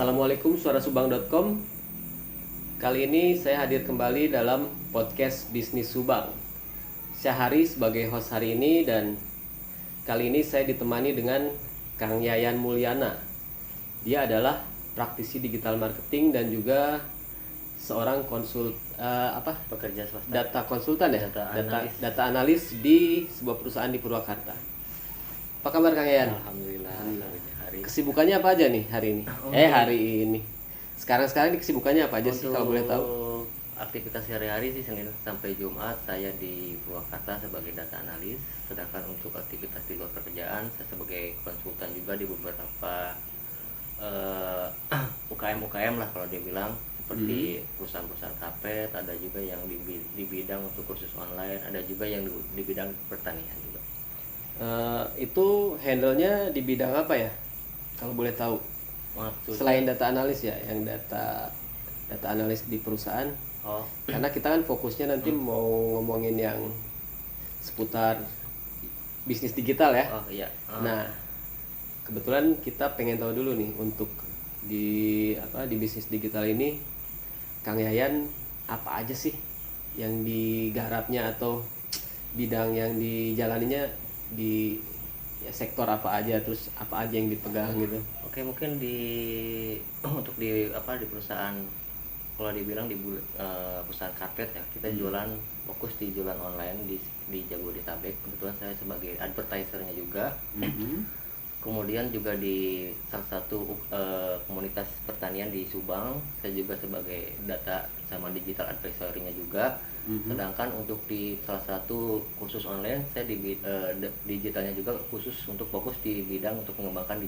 Assalamualaikum suarasubang.com. Kali ini saya hadir kembali dalam podcast Bisnis Subang. Saya Hari sebagai host hari ini, dan kali ini saya ditemani dengan Kang Yayan Mulyana. Dia adalah praktisi digital marketing dan juga seorang pekerja swasta, data konsultan ya, data analis di sebuah perusahaan di Purwakarta. Apa kabar Kang Yayan? Alhamdulillah. Hari Kesibukannya apa aja nih hari ini? Hari ini. Sekarang ini kesibukannya apa aja sih kalau boleh tahu? Aktivitas sehari-hari sih Senin sampai Jumat saya di Purwakarta sebagai data analis. Sedangkan untuk aktivitas di luar pekerjaan saya sebagai konsultan juga di beberapa UKM lah kalau dia bilang, seperti perusahaan-perusahaan karpet, ada juga yang di bidang untuk kursus online, ada juga yang di bidang pertanian juga. Itu handle-nya di bidang apa ya? Kalau boleh tahu. Maksudnya, Selain data analis ya, yang data analis di perusahaan. Karena kita kan fokusnya nanti mau ngomongin yang seputar bisnis digital ya. Iya. Nah, kebetulan kita pengen tahu dulu nih, untuk di bisnis digital ini Kang Yayan apa aja sih yang digarapnya atau bidang yang dijalaninya di sektor apa aja, terus apa aja yang dipegang gitu. Oke, mungkin untuk di perusahaan, kalau dibilang di perusahaan karpet ya, kita jualan, fokus di jualan online di Jabodetabek. Kebetulan saya sebagai advertisernya juga. Kemudian juga di salah satu komunitas pertanian di Subang, saya juga sebagai data sama digital advisory-nya juga. Sedangkan untuk di salah satu kursus online, saya digitalnya juga khusus untuk fokus di bidang untuk mengembangkan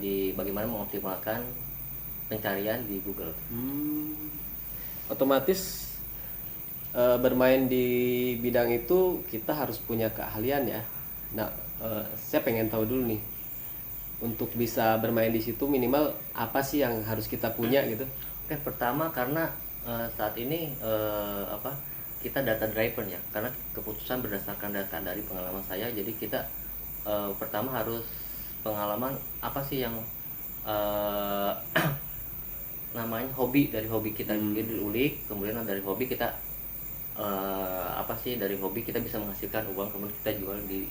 di bagaimana mengoptimalkan pencarian di Google. Otomatis bermain di bidang itu kita harus punya keahlian ya. Nah, saya pengen tahu dulu nih, untuk bisa bermain di situ minimal apa sih yang harus kita punya gitu? Oke, pertama karena saat ini kita data driven ya, karena keputusan berdasarkan data dari pengalaman saya. Jadi kita pertama harus pengalaman apa sih yang namanya dari hobi kita. Jadi diulik, kemudian dari hobi kita dari hobi kita bisa menghasilkan uang, kemudian kita jual di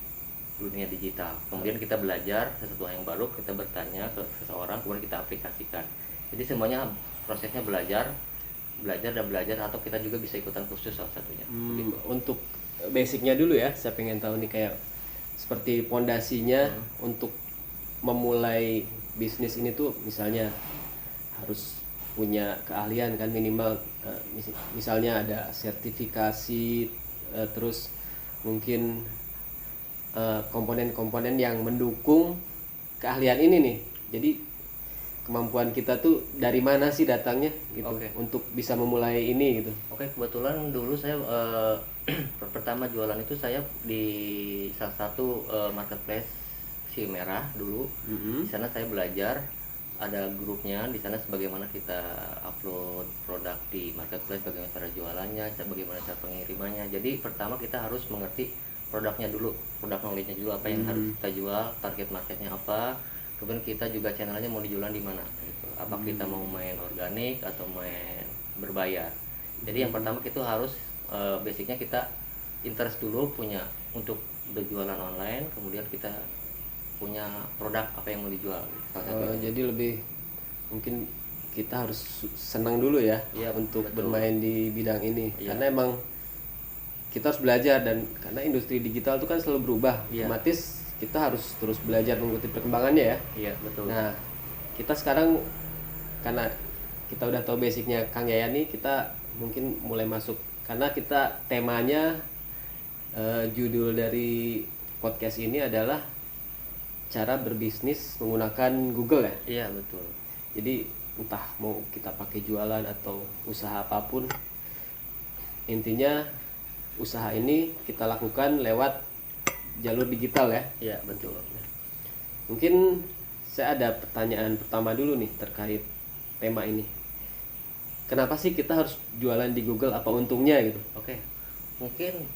dunia digital. Kemudian kita belajar sesuatu yang baru, kita bertanya ke seseorang, kemudian kita aplikasikan. Jadi semuanya prosesnya belajar, atau kita juga bisa ikutan kursus salah satunya. Untuk basicnya dulu ya, saya pengen tahu nih, kayak seperti pondasinya untuk memulai bisnis ini tuh, misalnya harus punya keahlian kan minimal, misalnya ada sertifikasi, terus mungkin komponen-komponen yang mendukung keahlian ini nih. Jadi kemampuan kita tuh dari mana sih datangnya gitu, untuk bisa memulai ini gitu. Oke, kebetulan dulu saya pertama jualan itu saya di salah satu marketplace si merah dulu. Di sana saya belajar, ada grupnya di sana, sebagaimana kita upload produk di marketplace, bagaimana cara jualannya, bagaimana cara pengirimannya. Jadi pertama kita harus mengerti produknya dulu, produk knowledge-nya dulu, apa yang harus kita jual, target marketnya apa, kemudian kita juga channelnya mau dijualan di mana gitu. Apa kita mau main organik atau main berbayar. Jadi yang pertama kita harus basicnya kita interest dulu, punya untuk berjualan online, kemudian kita punya produk apa yang mau dijual. Jadi lebih mungkin kita harus senang dulu ya, untuk bermain di bidang ini. Karena emang kita harus belajar, dan karena industri digital itu kan selalu berubah, otomatis kita harus terus belajar mengikuti perkembangannya ya. Iya, betul. Nah, kita sekarang karena kita udah tahu basicnya Kang Yayan nih, kita mungkin mulai masuk, karena kita temanya judul dari podcast ini adalah cara berbisnis menggunakan Google ya. Iya, betul. Jadi entah mau kita pakai jualan atau usaha apapun, intinya usaha ini kita lakukan lewat jalur digital ya. Iya, betul. Mungkin saya ada pertanyaan pertama dulu nih terkait tema ini. Kenapa sih kita harus jualan di Google? Apa untungnya gitu? Oke, mungkin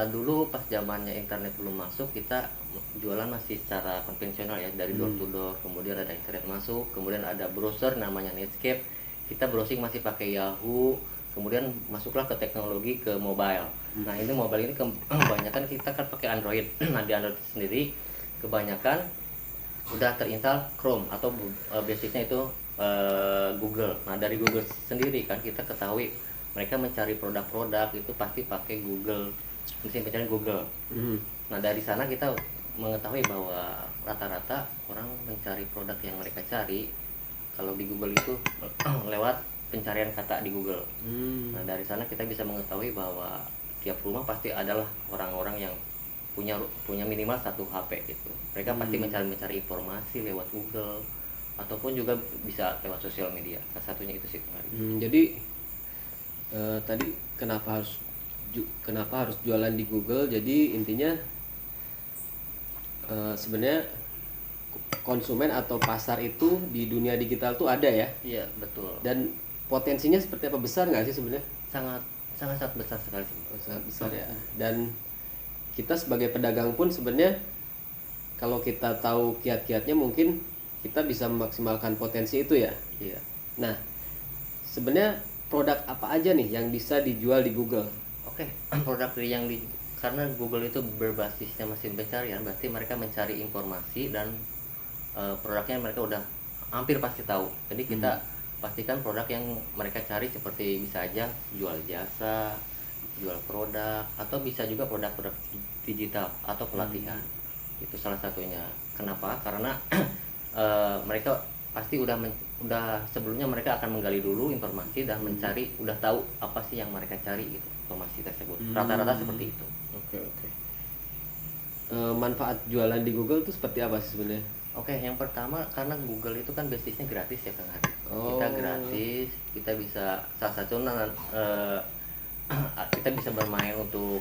dulu pas zamannya internet belum masuk, kita jualan masih secara konvensional ya, dari door to door, kemudian ada internet masuk, kemudian ada browser namanya Netscape. Kita browsing masih pakai Yahoo, kemudian masuklah ke teknologi ke mobile. Nah, ini mobile ini kebanyakan kita kan pakai Android. Nah, di Android sendiri kebanyakan udah terinstall Chrome atau basicnya itu Google. Nah, dari Google sendiri kan kita ketahui mereka mencari produk-produk itu pasti pakai Google, mesin pencarian Google. Nah, dari sana kita mengetahui bahwa rata-rata orang mencari produk yang mereka cari kalau di Google itu lewat pencarian kata di Google. Nah, dari sana kita bisa mengetahui bahwa tiap rumah pasti adalah orang-orang yang punya minimal satu HP gitu. Mereka pasti mencari informasi lewat Google ataupun juga bisa lewat sosial media. Salah satunya itu sih. Jadi tadi kenapa harus jualan di Google? Jadi intinya sebenarnya konsumen atau pasar itu di dunia digital tuh ada ya. Iya, betul. Dan potensinya seperti apa, besar nggak sih sebenarnya? Sangat besar sekali. Sangat besar ya. Dan kita sebagai pedagang pun sebenarnya kalau kita tahu kiat-kiatnya mungkin kita bisa memaksimalkan potensi itu ya. Iya. Nah, sebenarnya produk apa aja nih yang bisa dijual di Google? Oke, produk yang karena Google itu berbasisnya mesin pencarian, berarti mereka mencari informasi dan produknya mereka udah hampir pasti tahu. Jadi kita pastikan produk yang mereka cari seperti bisa aja jual jasa, jual produk, atau bisa juga produk-produk digital atau pelatihan. Itu salah satunya. Kenapa? Karena mereka pasti udah sebelumnya mereka akan menggali dulu informasi dan mencari, udah tahu apa sih yang mereka cari gitu, informasi tersebut. Rata-rata seperti itu. Oke. Manfaat jualan di Google itu seperti apa sih sebenarnya? Oke, yang pertama karena Google itu kan basisnya gratis ya Kang Hari. Kita gratis, kita bisa salah satu kita bisa bermain untuk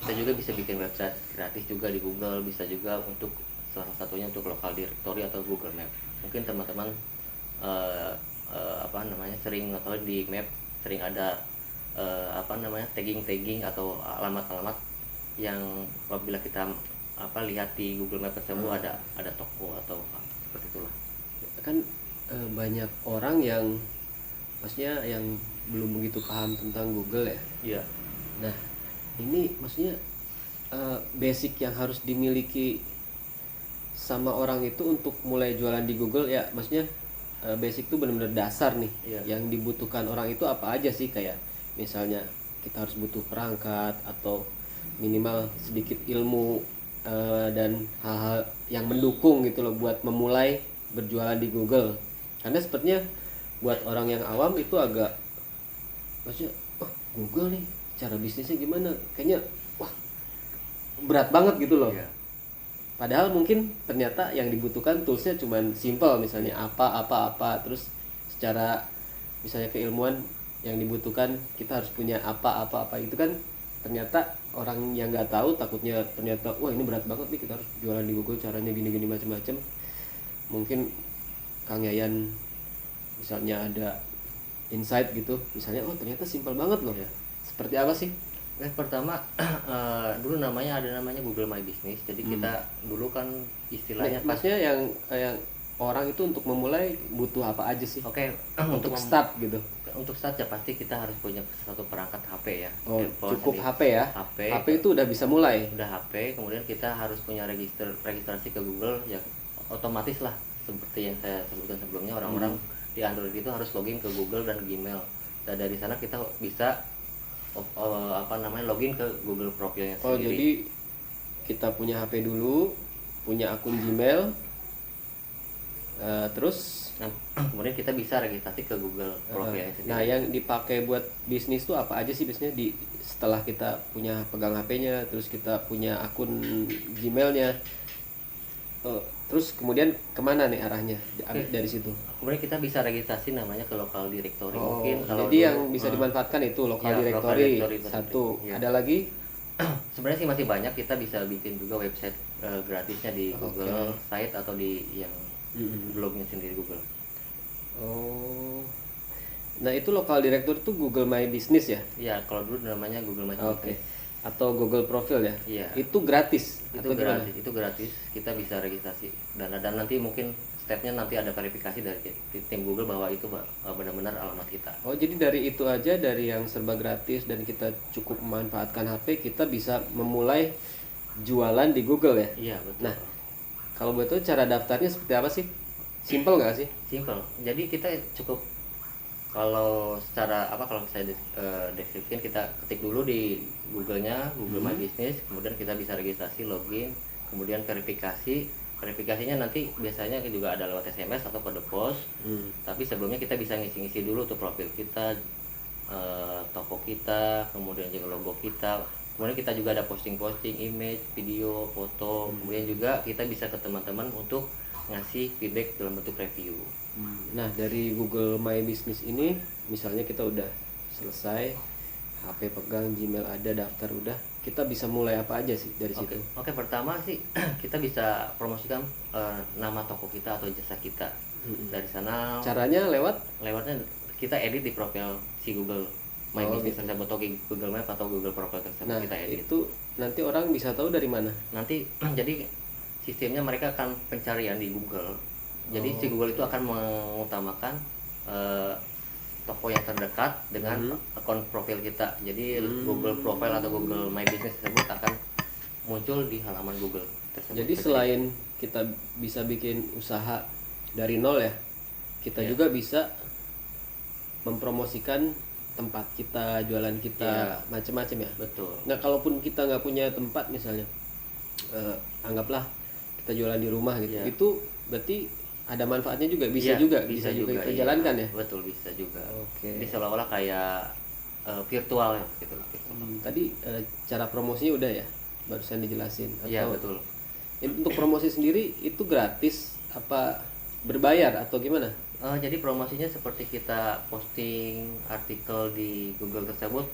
kita juga bisa bikin website gratis juga di Google, bisa juga untuk salah satunya untuk local directory atau Google Map. Mungkin teman-teman sering atau di map sering ada tagging atau alamat-alamat yang apabila kita lihat di Google Map tersebut ada toko atau seperti itulah. Kan banyak orang yang maksudnya yang belum begitu paham tentang Google ya. Iya. Nah, ini maksudnya basic yang harus dimiliki sama orang itu untuk mulai jualan di Google ya, maksudnya basic itu benar-benar dasar nih. Iya. Yang dibutuhkan orang itu apa aja sih, kayak misalnya kita harus butuh perangkat atau minimal sedikit ilmu dan hal-hal yang mendukung gitu loh buat memulai berjualan di Google. Karena sepertinya buat orang yang awam itu agak maksudnya Google nih cara bisnisnya gimana, kayaknya wah berat banget gitu loh. Iya. Padahal mungkin ternyata yang dibutuhkan toolsnya cuman simple, misalnya apa terus secara misalnya keilmuan yang dibutuhkan kita harus punya apa itu kan ternyata orang yang nggak tahu takutnya ternyata wah ini berat banget nih, kita harus jualan di Google caranya gini macam-macam. Mungkin Kang Yayan misalnya ada insight gitu, misalnya oh ternyata simpel banget loh ya. Seperti apa sih? Pertama dulu ada namanya Google My Business. Jadi kita dulu kan istilahnya maksudnya yang orang itu untuk memulai butuh apa aja sih? Oke, untuk start gitu. Untuk start ya pasti kita harus punya satu perangkat HP ya. Oh, cukup sendiri. HP ya. HP itu udah bisa mulai. Udah HP, kemudian kita harus punya registrasi ke Google ya, otomatis lah seperti yang saya sebutkan sebelumnya, orang-orang di Android itu harus login ke Google dan Gmail. Dan dari sana kita bisa login ke Google profilnya sendiri. Oh, jadi kita punya HP dulu, punya akun Gmail, terus kemudian kita bisa registrasi ke Google profilnya sendiri. Nah, yang dipakai buat bisnis tuh apa aja sih biasanya setelah kita punya pegang HP-nya, terus kita punya akun Gmail-nya, terus kemudian kemana nih arahnya dari situ? Kemudian kita bisa registrasi namanya ke local directory. Mungkin kalau jadi yang bisa dimanfaatkan itu local directory satu. Ya. Ada lagi? Sebenarnya sih masih banyak, kita bisa bikin juga website gratisnya di Google site atau di yang blognya sendiri Google. Oh. Nah, itu local directory itu Google My Business ya? Iya, kalau dulu namanya Google My Business. Oke. atau Google Profile ya. Iya. Itu gratis Itu atau gimana? gratis, itu gratis. Kita bisa registrasi dan nanti mungkin stepnya nanti ada verifikasi dari tim Google bahwa itu benar-benar alamat kita. Oh, jadi dari itu aja, dari yang serba gratis dan kita cukup memanfaatkan HP, kita bisa memulai jualan di Google ya. Iya betul. Nah, kalau betul cara daftarnya seperti apa sih? Simple nggak sih? Simple. Jadi kita cukup kalau secara kalau saya deskripsikan, kita ketik dulu di Google-nya Google My Business, kemudian kita bisa registrasi, login, kemudian verifikasinya nanti biasanya juga ada lewat SMS atau kode pos. Tapi sebelumnya kita bisa ngisi-ngisi dulu tuh profil kita, toko kita, kemudian juga logo kita. Kemudian kita juga ada posting-posting image, video, foto. Kemudian juga kita bisa ke teman-teman untuk ngasih feedback dalam bentuk review. Nah, dari Google My Business ini, misalnya kita udah selesai, HP pegang, Gmail ada, daftar udah, kita bisa mulai apa aja sih dari situ? Oke, pertama sih kita bisa promosikan nama toko kita atau jasa kita. Dari sana Caranya lewatnya kita edit di profil si Google My Business gitu. tersebut, atau Google Map atau Google Profile tersebut. Nah, kita edit. itu nanti orang bisa tahu dari mana? Nanti jadi sistemnya mereka akan pencarian di Google. Jadi si Google itu akan mengutamakan toko yang terdekat dengan akun profil kita. Jadi Google Profile atau Google My Business tersebut akan muncul di halaman Google tersebut. Jadi selain kita bisa bikin usaha dari nol ya, kita juga bisa mempromosikan tempat kita, jualan kita, macam-macam ya. Betul. Nah, kalaupun kita nggak punya tempat misalnya, anggaplah kita jualan di rumah gitu, itu berarti ada manfaatnya juga, bisa juga kita jalankan ya. Betul, bisa juga. Oke. Jadi seolah-olah kayak virtual ya gitu. Tadi cara promosinya udah ya, barusan dijelasin. Iya betul. Untuk promosi sendiri itu gratis apa berbayar atau gimana? Jadi promosinya seperti kita posting artikel di Google tersebut,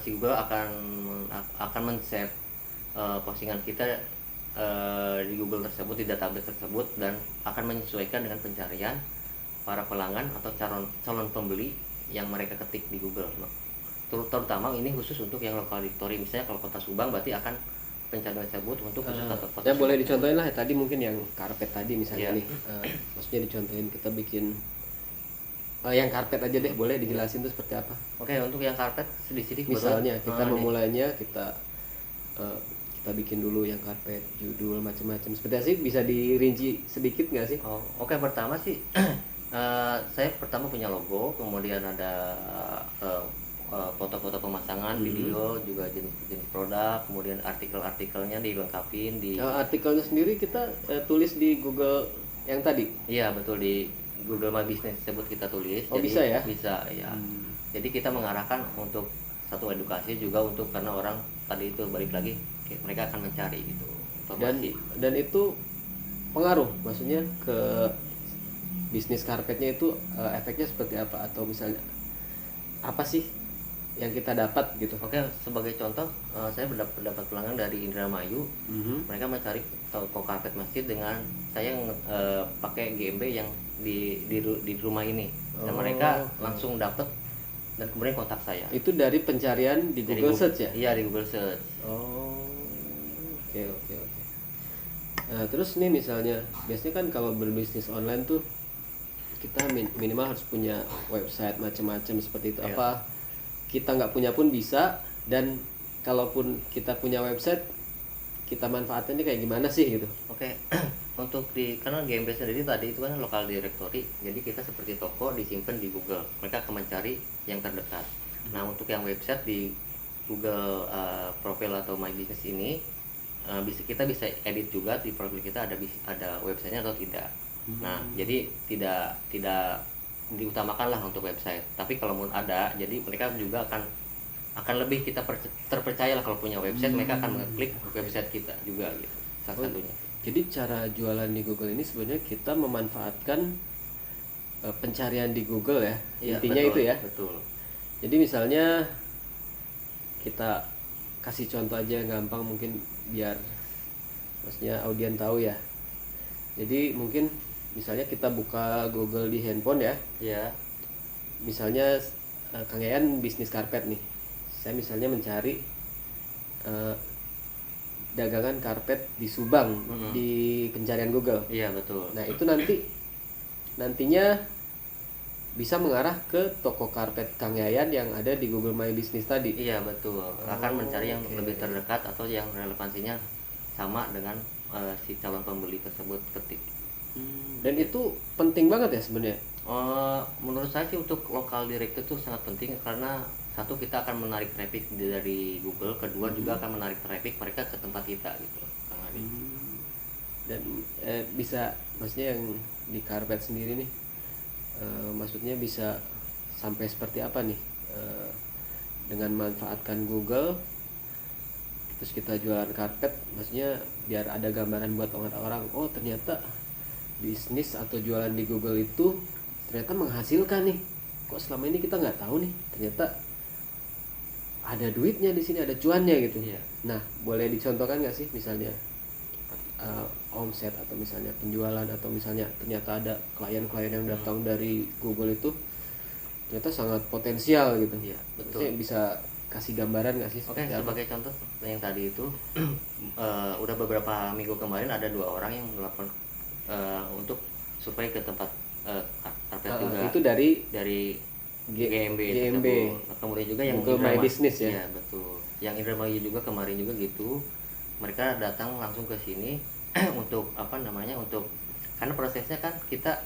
si Google akan men-save postingan kita di Google tersebut, di database tersebut, dan akan menyesuaikan dengan pencarian para pelanggan atau calon pembeli yang mereka ketik di Google. Terutama ini khusus untuk yang local directory. Misalnya kalau Kota Subang berarti akan pencarian tersebut untuk khusus kota. Ya boleh dicontohin lah ya, tadi mungkin yang karpet tadi misalnya nih, maksudnya dicontohin kita bikin yang karpet aja deh, boleh dijelasin tuh seperti apa? Oke, untuk yang karpet sedikit misalnya kita memulainya, kita bikin dulu yang karpet, judul macam-macam seperti apa sih, bisa dirinci sedikit nggak sih? Oke, pertama sih saya pertama punya logo, kemudian ada foto-foto pemasangan, video, juga jenis produk, kemudian artikelnya dilengkapin di artikelnya sendiri kita tulis di Google yang tadi. Iya betul, di Google My Business tersebut kita tulis. Jadi, bisa ya? Bisa ya. Jadi kita mengarahkan untuk satu edukasi juga, untuk karena orang tadi itu balik lagi mereka akan mencari gitu informasi. Dan itu pengaruh, maksudnya ke bisnis karpetnya itu efeknya seperti apa, atau misalnya apa sih yang kita dapat gitu? Oke, sebagai contoh saya mendapat pelanggan dari Indramayu. Mereka mencari toko karpet masjid dengan saya pakai GMB yang di rumah ini, dan mereka langsung dapat dan kemudian kontak saya. Itu dari pencarian di Google Search ya? Iya, di Google Search. Oke. Nah, terus nih misalnya biasanya kan kalau berbisnis online tuh kita minimal harus punya website macam-macam seperti itu. Apa kita nggak punya pun bisa? Dan kalaupun kita punya website, kita manfaatnya kayak gimana sih gitu? Oke. Untuk karena GMB sendiri tadi itu kan local directory, jadi kita seperti toko disimpan di Google, mereka akan mencari yang terdekat. Nah, untuk yang website di Google Profile atau My Business ini, kita bisa edit juga di profil kita ada websitenya atau tidak. Nah, jadi tidak diutamakan lah untuk website, tapi kalau mau ada, jadi mereka juga akan lebih kita terpercaya lah kalau punya website. Mereka akan mengklik website kita juga gitu, salah satunya. Jadi cara jualan di Google ini sebenarnya kita memanfaatkan pencarian di Google ya, intinya betul, itu ya. Betul. Jadi misalnya kita kasih contoh aja yang gampang mungkin biar maksudnya audien tahu ya. Jadi mungkin misalnya kita buka Google di handphone ya. Iya. Misalnya Kang Yayan bisnis karpet nih. Saya misalnya mencari eh, dagangan karpet di Subang di pencarian Google. Iya betul. Nah itu nantinya bisa mengarah ke toko karpet Kang Yayan yang ada di Google My Business tadi. Iya betul. Akan mencari yang lebih terdekat atau yang relevansinya sama dengan si calon pembeli tersebut ketik. Dan itu penting banget ya sebenarnya. Menurut saya sih untuk lokal direct itu sangat penting karena satu kita akan menarik traffic dari Google, kedua juga akan menarik traffic mereka ke tempat kita gitu, Kang Adi. Dan bisa maksudnya yang di karpet sendiri nih, maksudnya bisa sampai seperti apa nih, dengan manfaatkan Google terus kita jualan karpet, maksudnya biar ada gambaran buat orang-orang, oh ternyata bisnis atau jualan di Google itu ternyata menghasilkan nih, kok selama ini kita nggak tahu nih, ternyata ada duitnya di sini, ada cuannya gitu. Iya. Nah boleh dicontohkan nggak sih misalnya omset atau misalnya penjualan atau misalnya ternyata ada klien-klien yang datang dari Google itu ternyata sangat potensial gitu. Iya betul. Maksudnya bisa kasih gambaran nggak sih? Oke, sebagai contoh yang tadi itu udah beberapa minggu kemarin ada 2 orang yang melakukan untuk survei ke tempat karpet juga. Itu dari GMB. GMB. Nah, kemudian juga yang Google My Business ya. Iya betul. Yang Indramayu juga kemarin juga gitu. Mereka datang langsung ke sini untuk apa namanya, untuk karena prosesnya kan kita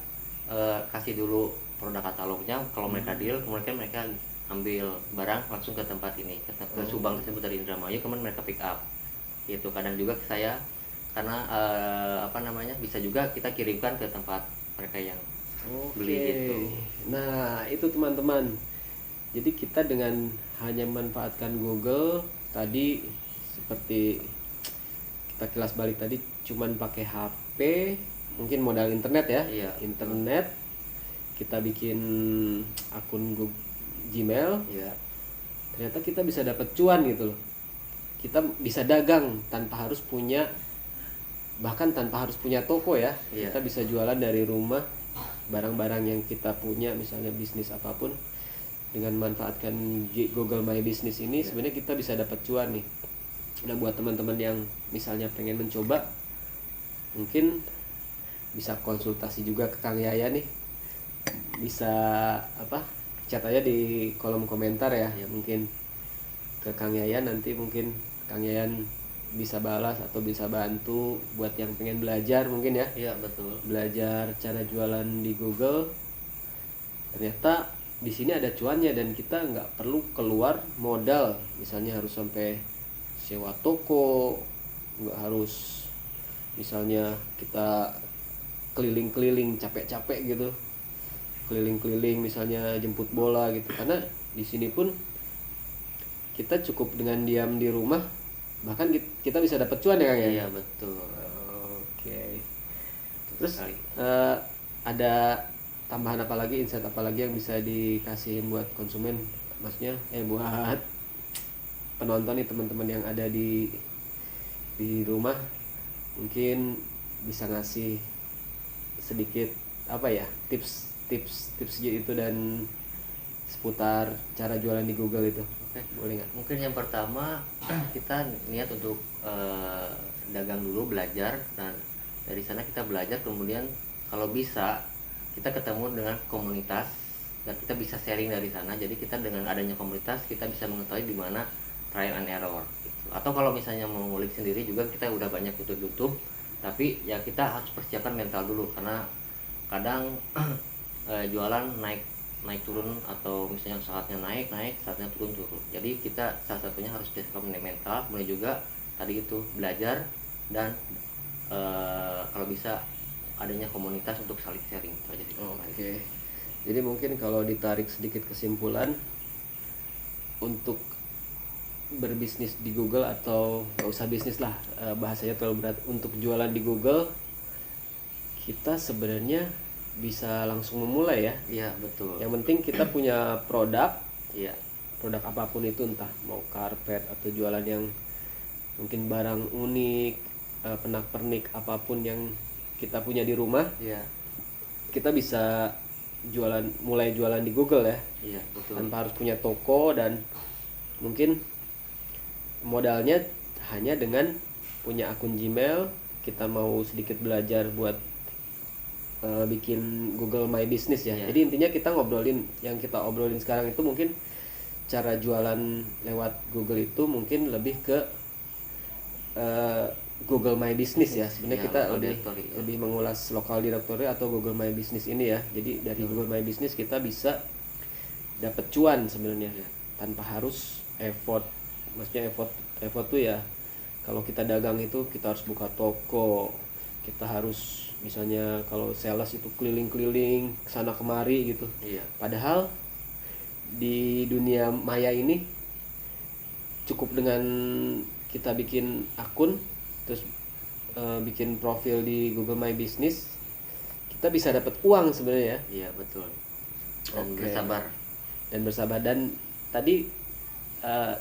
kasih dulu produk katalognya, kalau mereka deal kemudian mereka ambil barang langsung ke tempat ini, ke Subang tersebut dari Indramayu, kemudian mereka pick up gitu. Kadang juga saya karena apa namanya, bisa juga kita kirimkan ke tempat mereka yang beli gitu. Nah itu teman-teman, jadi kita dengan hanya memanfaatkan Google tadi, seperti kita kilas balik tadi, cuman pakai HP, mungkin modal internet ya. Iya. Internet, kita bikin akun Google Gmail, Iya. ternyata kita bisa dapat cuan gitu loh. Kita bisa dagang tanpa harus punya, bahkan tanpa harus punya toko ya. Iya. Kita bisa jualan dari rumah barang-barang yang kita punya, misalnya bisnis apapun, dengan manfaatkan Google My Business ini sebenarnya kita bisa dapat cuan nih. Nah buat teman-teman yang misalnya pengen mencoba, mungkin bisa konsultasi juga ke Kang Yaya nih, bisa chat aja di kolom komentar ya. Mungkin ke Kang Yayan, nanti mungkin Kang Yayan bisa balas atau bisa bantu buat yang pengen belajar mungkin ya. Iya betul. Belajar cara jualan di Google. Ternyata di sini ada cuannya dan kita nggak perlu keluar modal, misalnya harus sampai sewa toko, nggak harus misalnya kita keliling-keliling capek-capek gitu, keliling-keliling misalnya jemput bola gitu. Karena di sini pun kita cukup dengan diam di rumah, bahkan kita bisa dapat cuan ya Kang ya. Iya betul. Oke. Terus ada tambahan apa lagi, insight apa lagi yang bisa dikasihin buat konsumen, maksudnya buat penonton nih, teman-teman yang ada di rumah, mungkin bisa ngasih sedikit tips gitu dan seputar cara jualan di Google itu. Oke. Boleh nggak? Mungkin yang pertama kita niat untuk dagang dulu, belajar, dan dari sana kita belajar, kemudian kalau bisa kita ketemu dengan komunitas dan kita bisa sharing dari sana. Jadi kita dengan adanya komunitas kita bisa mengetahui di mana trial and error gitu. Atau kalau misalnya mau ngulik sendiri juga, kita udah banyak YouTube, tapi ya kita harus persiapkan mental dulu, karena kadang jualan naik turun, atau misalnya saatnya naik saatnya turun. Jadi kita salah satunya harus persiapkan mental, kemudian juga tadi itu belajar, dan kalau bisa adanya komunitas untuk saling sharing itu aja. Oke. Jadi mungkin kalau ditarik sedikit kesimpulan, untuk berbisnis di Google, atau nggak usah bisnis lah, bahasanya terlalu berat, untuk jualan di Google kita sebenarnya bisa langsung memulai ya. Iya betul. Yang penting kita punya produk. Iya. Produk apapun itu, entah mau karpet atau jualan yang mungkin barang unik, pernak-pernik apapun yang kita punya di rumah. Iya. Kita bisa mulai jualan di Google ya. Iya betul. Tanpa harus punya toko, dan mungkin modalnya hanya dengan punya akun Gmail. Kita mau sedikit belajar buat bikin Google My Business ya. Jadi intinya kita ngobrolin, yang kita obrolin sekarang itu mungkin cara jualan lewat Google itu mungkin lebih ke Google My Business ya. Sebenarnya kita lebih mengulas local directory atau Google My Business ini ya. Jadi dari Google My Business kita bisa dapat cuan sebenarnya tanpa harus effort. Maksudnya effort tuh ya, kalau kita dagang itu kita harus buka toko, kita harus misalnya kalau sales itu keliling-keliling kesana kemari gitu. Padahal di dunia maya ini cukup dengan kita bikin akun, terus bikin profil di Google My Business, kita bisa dapat uang sebenarnya ya. Iya betul. Dan bersabar. Dan tadi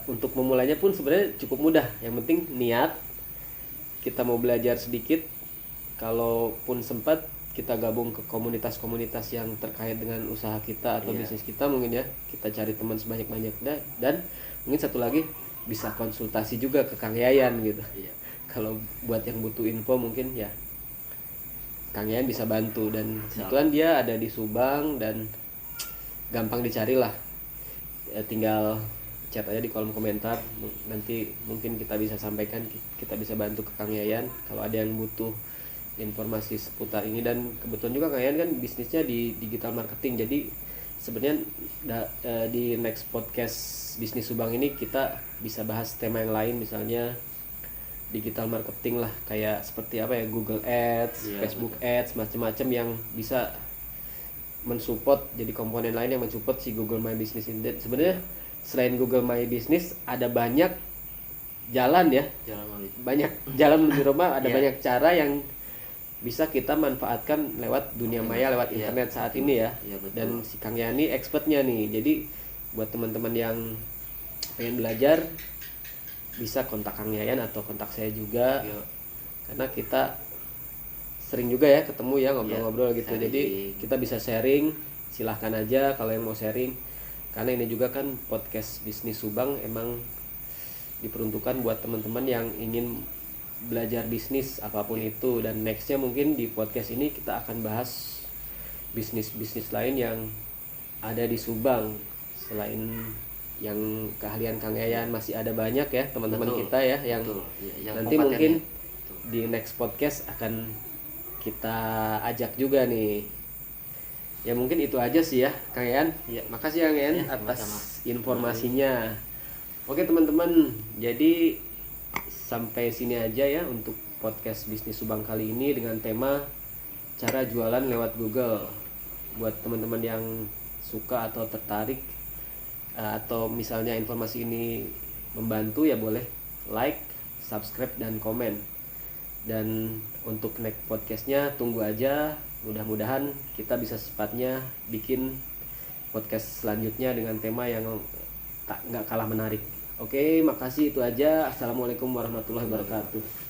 untuk memulainya pun sebenarnya cukup mudah. Yang penting niat, kita mau belajar sedikit. Kalaupun sempat kita gabung ke komunitas-komunitas yang terkait dengan usaha kita atau bisnis kita mungkin ya, kita cari teman sebanyak-banyaknya. Dan mungkin satu lagi, bisa konsultasi juga ke Kang Yayan gitu. Kalau buat yang butuh info mungkin ya Kang Yayan bisa bantu. Dan kebetulan dia ada di Subang dan gampang dicari lah. Tinggal chat aja di kolom komentar, nanti mungkin kita bisa sampaikan, kita bisa bantu ke Kang Yayan kalau ada yang butuh informasi seputar ini. Dan kebetulan juga Kang Yayan kan bisnisnya di digital marketing. Jadi sebenarnya di next podcast Bisnis Subang ini kita bisa bahas tema yang lain, misalnya digital marketing lah, kayak seperti apa ya, Google Ads, Facebook Ads, macam-macam yang bisa mensupport, jadi komponen lain yang mensupport si Google My Business ini. Sebenarnya selain Google My Business ada banyak jalan ya, banyak jalan menuju Roma, ada banyak cara yang bisa kita manfaatkan lewat dunia maya, lewat internet saat ini ya. Dan si Kang Yani expertnya nih. Jadi buat teman-teman yang pengen belajar bisa kontak Kang Yayan atau kontak saya juga. Karena kita sering juga ya ketemu ya, ngobrol-ngobrol gitu. Jadi kita bisa sharing, silahkan aja kalau yang mau sharing. Karena ini juga kan podcast Bisnis Subang emang diperuntukkan buat teman-teman yang ingin belajar bisnis apapun itu. Dan nextnya mungkin di podcast ini kita akan bahas bisnis-bisnis lain yang ada di Subang. Selain yang keahlian Kang Yayan, masih ada banyak ya teman-teman kita ya yang nanti mungkin di next podcast akan kita ajak juga nih. Ya mungkin itu aja sih ya Kang Yayan. Makasih Kang Yayan atas informasinya. Oke teman-teman, jadi sampai sini aja ya untuk podcast Bisnis Subang kali ini dengan tema cara jualan lewat Google. Buat teman-teman yang suka atau tertarik atau misalnya informasi ini membantu, ya boleh like, subscribe, dan komen. Dan untuk next podcastnya tunggu aja, mudah-mudahan kita bisa secepatnya bikin podcast selanjutnya dengan tema yang nggak kalah menarik. Oke, makasih, itu aja. Assalamualaikum warahmatullahi wabarakatuh.